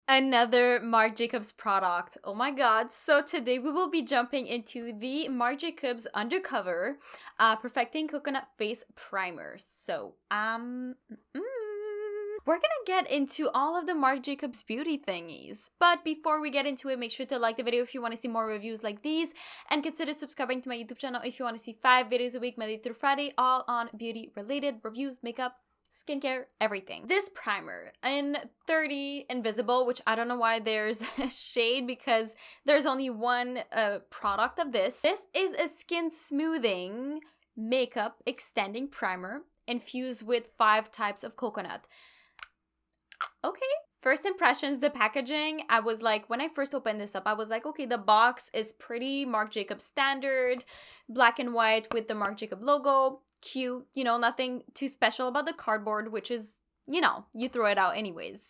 Another Marc Jacobs product. Oh my god. So today we will be jumping into the Marc Jacobs Undercover Perfecting Coconut Face Primer. We're gonna get into all of the Marc Jacobs beauty thingies. But before we get into it, make sure to like the video if you want to see more reviews like these, and consider subscribing to my YouTube channel if you want to see 5 videos a week, Monday through Friday, all on beauty related reviews, makeup, skincare, everything. This primer in 30 Invisible, which I don't know why there's a shade because there's only one product of this. This is a skin smoothing makeup extending primer infused with 5 types of coconut. Okay. First impressions, the packaging, I was like, when I first opened this up, I was like, okay, the box is pretty Marc Jacobs standard, black and white with the Marc Jacobs logo, cute, nothing too special about the cardboard, which is, you throw it out anyways.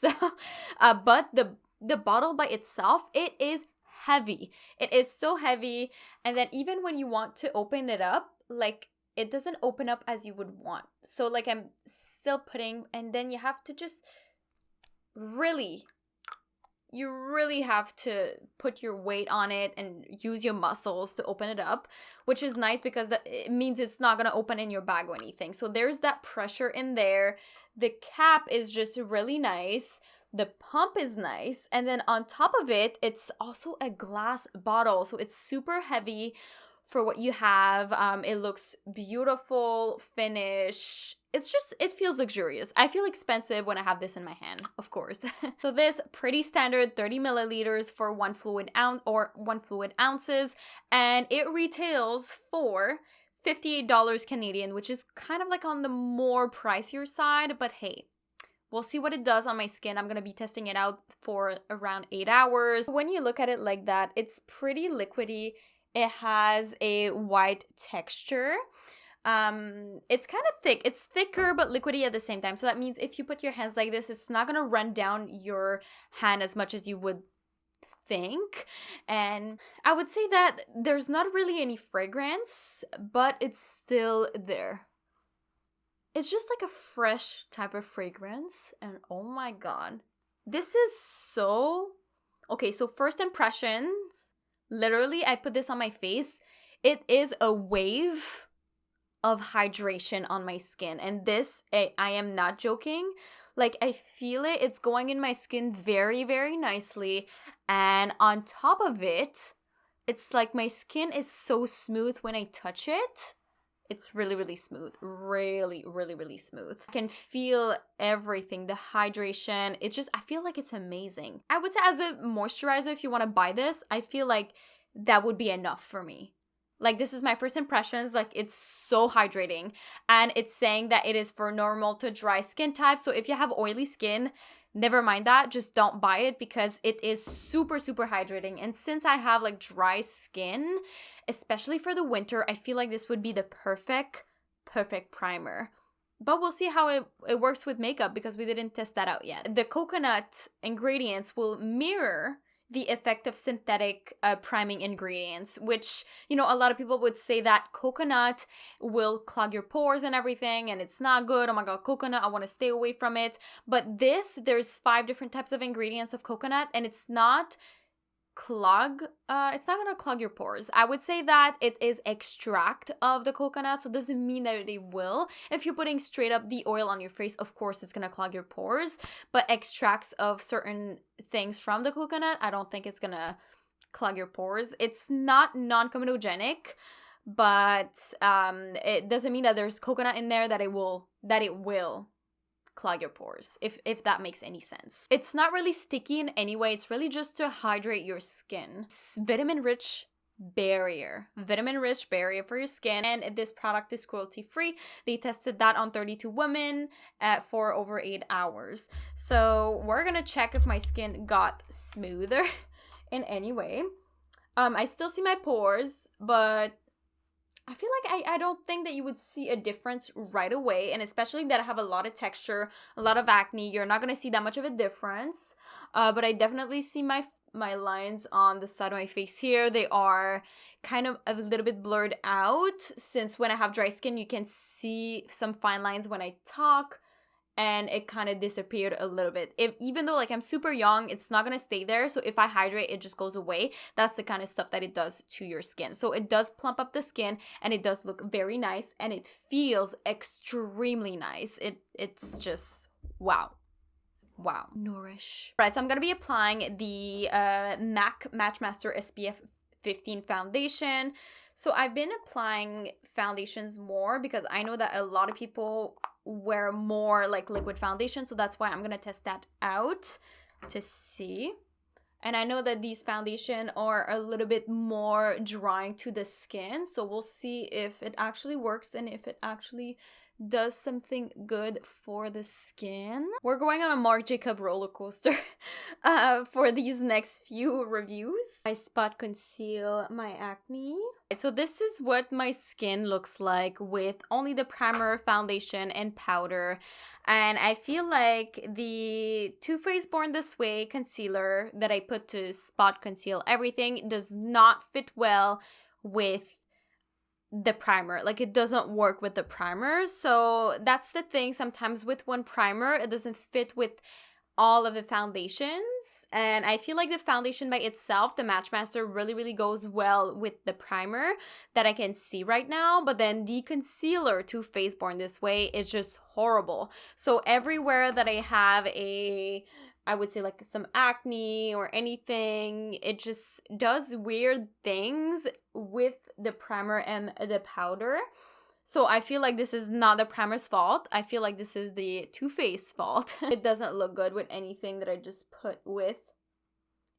But the bottle by itself, it is heavy. It is so heavy. And then even when you want to open it up, like, it doesn't open up as you would want. So like I'm still putting, and then you have to just you really have to put your weight on it and use your muscles to open it up, which is nice because it means it's not going to open in your bag or anything. So there's that pressure in there. The cap is just really nice. The pump is nice. And then on top of it, it's also a glass bottle. So it's super heavy for what you have. It looks beautiful, finish. It feels luxurious. I feel expensive when I have this in my hand, of course. So this pretty standard 30 milliliters for 1 fluid ounce or 1 fluid ounces. And it retails for $58 Canadian, which is kind of like on the more pricier side, but hey, we'll see what it does on my skin. I'm going to be testing it out for around 8 hours. When you look at it like that, it's pretty liquidy. It has a white texture. It's kind of thick. It's thicker but liquidy at the same time. So that means if you put your hands like this, it's not going to run down your hand as much as you would think. And I would say that there's not really any fragrance, but it's still there. It's just like a fresh type of fragrance. And oh my god. This is so... Okay, so first impressions. Literally, I put this on my face. It is a wave of hydration on my skin. And this, I am not joking. Like, I feel it. It's going in my skin very, very nicely. And on top of it, it's like my skin is so smooth when I touch it. It's really, really smooth. Really, really, really smooth. I can feel everything. The hydration. It's just, I feel like it's amazing. I would say as a moisturizer, if you want to buy this, I feel like that would be enough for me. Like, this is my first impressions. Like, it's so hydrating. And it's saying that it is for normal to dry skin types. So if you have oily skin, never mind that. Just don't buy it because it is super, super hydrating. And since I have like dry skin, especially for the winter, I feel like this would be the perfect primer. But we'll see how it works with makeup because we didn't test that out yet. The coconut ingredients will mirror the effect of synthetic priming ingredients, which, a lot of people would say that coconut will clog your pores and everything, and it's not good. Oh my god, coconut, I want to stay away from it. But there's 5 different types of ingredients of coconut, and it's not gonna clog your pores. I would say that it is extract of the coconut, so it doesn't mean that they will. If you're putting straight up the oil on your face, of course it's gonna clog your pores, but extracts of certain things from the coconut, I don't think it's gonna clog your pores. It's not non-comedogenic, but it doesn't mean that there's coconut in there that it will clog your pores, if that makes any sense. It's not really sticky in any way. It's really just to hydrate your skin. It's vitamin-rich barrier for your skin. And this product is cruelty-free. They tested that on 32 women for over 8 hours. So we're gonna check if my skin got smoother in any way. I still see my pores, but I feel like I don't think that you would see a difference right away. And especially that I have a lot of texture, a lot of acne, you're not going to see that much of a difference. But I definitely see my lines on the side of my face here. They are kind of a little bit blurred out since when I have dry skin, you can see some fine lines when I talk. and it kind of disappeared a little bit. Even though like I'm super young, it's not gonna stay there. So if I hydrate, it just goes away. That's the kind of stuff that it does to your skin. So it does plump up the skin, and it does look very nice, and it feels extremely nice. It's just wow. Wow. Nourish. Right, so I'm going to be applying the MAC Matchmaster SPF 15 foundation. So I've been applying foundations more because I know that a lot of people wear more like liquid foundation. So that's why I'm going to test that out to see. And I know that these foundation are a little bit more drying to the skin. So we'll see if it actually works and if it actually does something good for the skin. We're going on a Marc Jacob roller coaster for these next few reviews. I spot conceal my acne. So this is what my skin looks like with only the primer, foundation, and powder. And I feel like the Too Faced Born This Way concealer that I put to spot conceal everything does not fit well with the primer. Like, it doesn't work with the primer. So that's the thing. Sometimes with one primer, it doesn't fit with all of the foundations. And I feel like the foundation by itself, the Matchmaster, really goes well with the primer that I can see right now. But then the concealer, Too Faced Born This Way, is just horrible. So everywhere that I have I would say like some acne or anything, it just does weird things with the primer and the powder. So I feel like this is not the primer's fault. I feel like this is the Too Faced fault. It doesn't look good with anything that I just put with.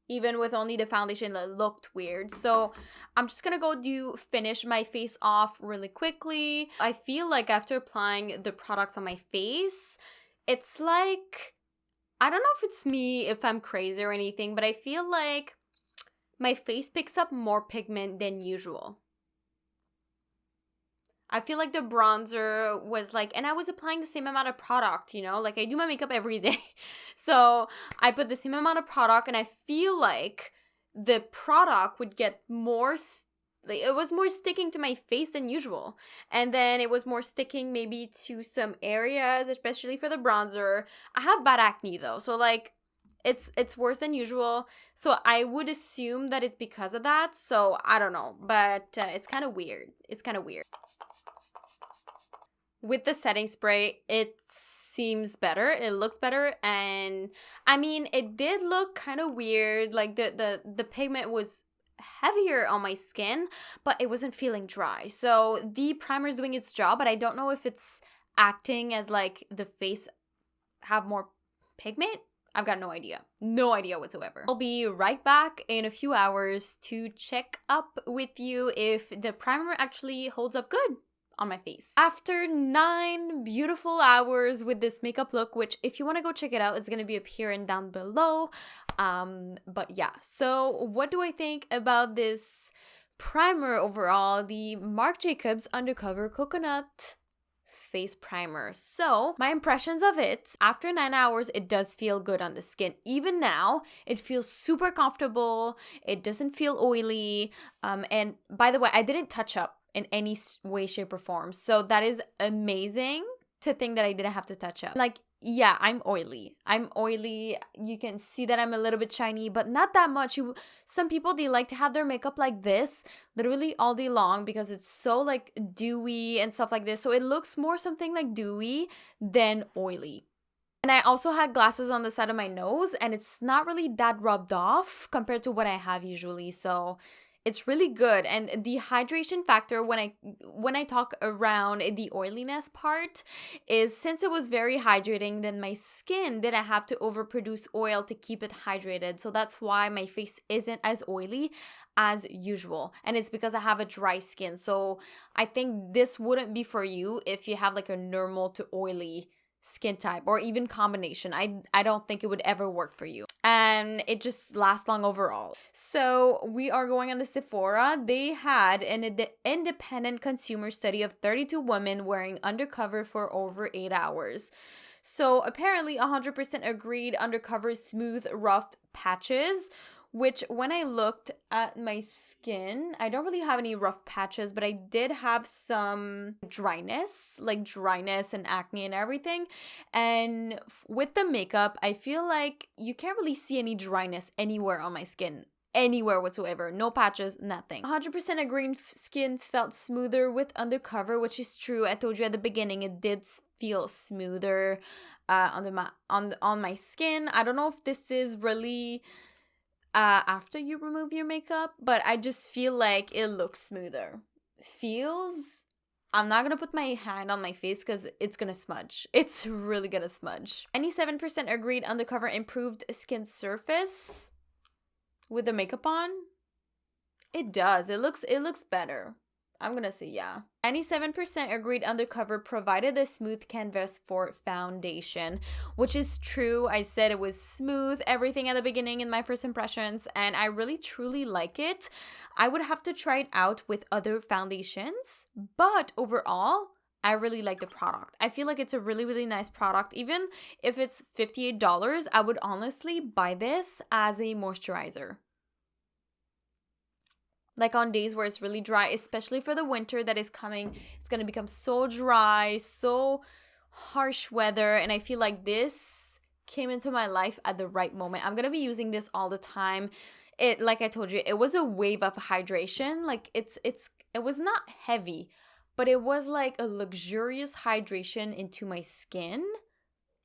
Even with only the foundation, that looked weird. So I'm just gonna go finish my face off really quickly. I feel like after applying the products on my face, it's like, I don't know if it's me, if I'm crazy or anything, but I feel like my face picks up more pigment than usual. I feel like the bronzer was like, and I was applying the same amount of product, you know, like I do my makeup every day. So I put the same amount of product, and I feel like the product would get more like, it was more sticking to my face than usual. And then it was more sticking maybe to some areas, especially for the bronzer. I have bad acne though. So like it's worse than usual. So I would assume that it's because of that. So I don't know, but it's kind of weird. It's kind of weird. With the setting spray, it seems better. It looks better. And I mean, it did look kind of weird. Like the pigment was heavier on my skin, but it wasn't feeling dry. So the primer is doing its job, but I don't know if it's acting as like the face have more pigment. I've got no idea. No idea whatsoever. I'll be right back in a few hours to check up with you if the primer actually holds up good on my face. After 9 beautiful hours with this makeup look, which if you want to go check it out, it's going to be appearing down below. But yeah, so what do I think about this primer overall? The Marc Jacobs Undercover Coconut Face Primer. So my impressions of it, after 9 hours, it does feel good on the skin. Even now, it feels super comfortable. It doesn't feel oily. And by the way, I didn't touch up in any way, shape, or form. So that is amazing to think that I didn't have to touch up. Like, yeah, I'm oily. You can see that I'm a little bit shiny, but not that much. Some people, they like to have their makeup like this literally all day long because it's so like dewy and stuff like this. So it looks more something like dewy than oily. And I also had glasses on the side of my nose, and it's not really that rubbed off compared to what I have usually. So it's really good. And the hydration factor, when I talk around the oiliness part, is since it was very hydrating, then my skin didn't have to overproduce oil to keep it hydrated. So that's why my face isn't as oily as usual. And it's because I have a dry skin. So I think this wouldn't be for you if you have like a normal to oily skin type, or even combination. I don't think it would ever work for you, and it just lasts long overall. So we are going on the Sephora. They had an independent consumer study of 32 women wearing Undercover for over 8 hours. So apparently 100% agreed Undercover's smooth rough patches which when I looked at my skin, I don't really have any rough patches, but I did have some dryness, like dryness and acne and everything. And with the makeup, I feel like you can't really see any dryness anywhere on my skin. Anywhere whatsoever. No patches, nothing. 100% agree, skin felt smoother with Undercover, which is true. I told you at the beginning, it did feel smoother on my skin. I don't know if this is really after you remove your makeup, but I just feel like it looks smoother. I'm not gonna put my hand on my face because it's gonna smudge. It's really gonna smudge. 97% agreed Undercover improved skin surface with the makeup on. It does. It looks better. I'm gonna say yeah. 97% agreed Undercover provided a smooth canvas for foundation, which is true. I said it was smooth, everything at the beginning in my first impressions, and I really truly like it. I would have to try it out with other foundations, but overall, I really like the product. I feel like it's a really, really nice product. Even if it's $58, I would honestly buy this as a moisturizer. Like on days where it's really dry, especially for the winter that is coming, it's going to become so dry, so harsh weather. And I feel like this came into my life at the right moment. I'm going to be using this all the time. It, like I told you, it was a wave of hydration. Like it was not heavy, but it was like a luxurious hydration into my skin.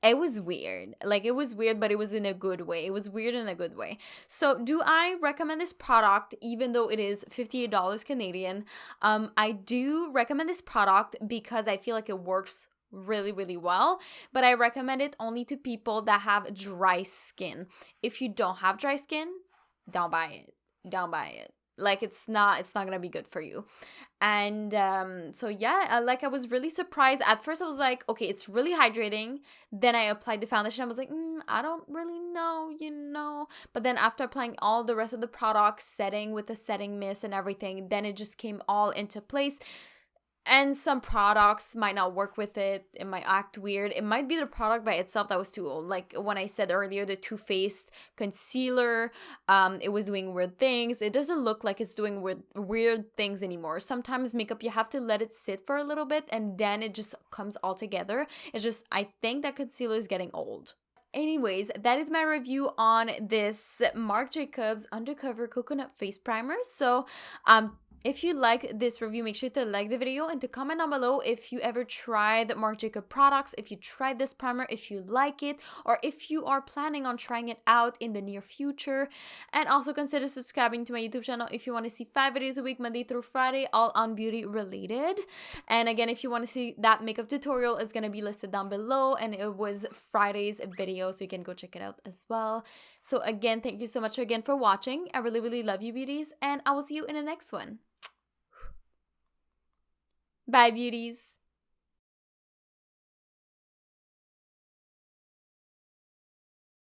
It was weird. Like, it was weird, but it was in a good way. It was weird in a good way. So, do I recommend this product, even though it is $58 Canadian? I do recommend this product because I feel like it works really, really well. But I recommend it only to people that have dry skin. If you don't have dry skin, don't buy it. Don't buy it. Like, it's not gonna be good for you. And so yeah, like I was really surprised. At first I was like, okay, it's really hydrating. Then I applied the foundation. I was like, I don't really know, but then after applying all the rest of the products, setting with the setting mist and everything, then it just came all into place. And some products might not work with it. It might act weird. It might be the product by itself that was too old. Like when I said earlier, the Too Faced concealer, it was doing weird things. It doesn't look like it's doing weird things anymore. Sometimes makeup, you have to let it sit for a little bit and then it just comes all together. It's just, I think that concealer is getting old. Anyways, that is my review on this Marc Jacobs Undercover Coconut Face Primer. So, if you like this review, make sure to like the video and to comment down below if you ever tried Marc Jacobs products, if you tried this primer, if you like it, or if you are planning on trying it out in the near future. And also consider subscribing to my YouTube channel if you want to see 5 videos a week, Monday through Friday, all on beauty related. And again, if you want to see that makeup tutorial, it's going to be listed down below, and it was Friday's video, so you can go check it out as well. So again, thank you so much again for watching. I really, really love you, beauties, and I will see you in the next one. Bye, beauties.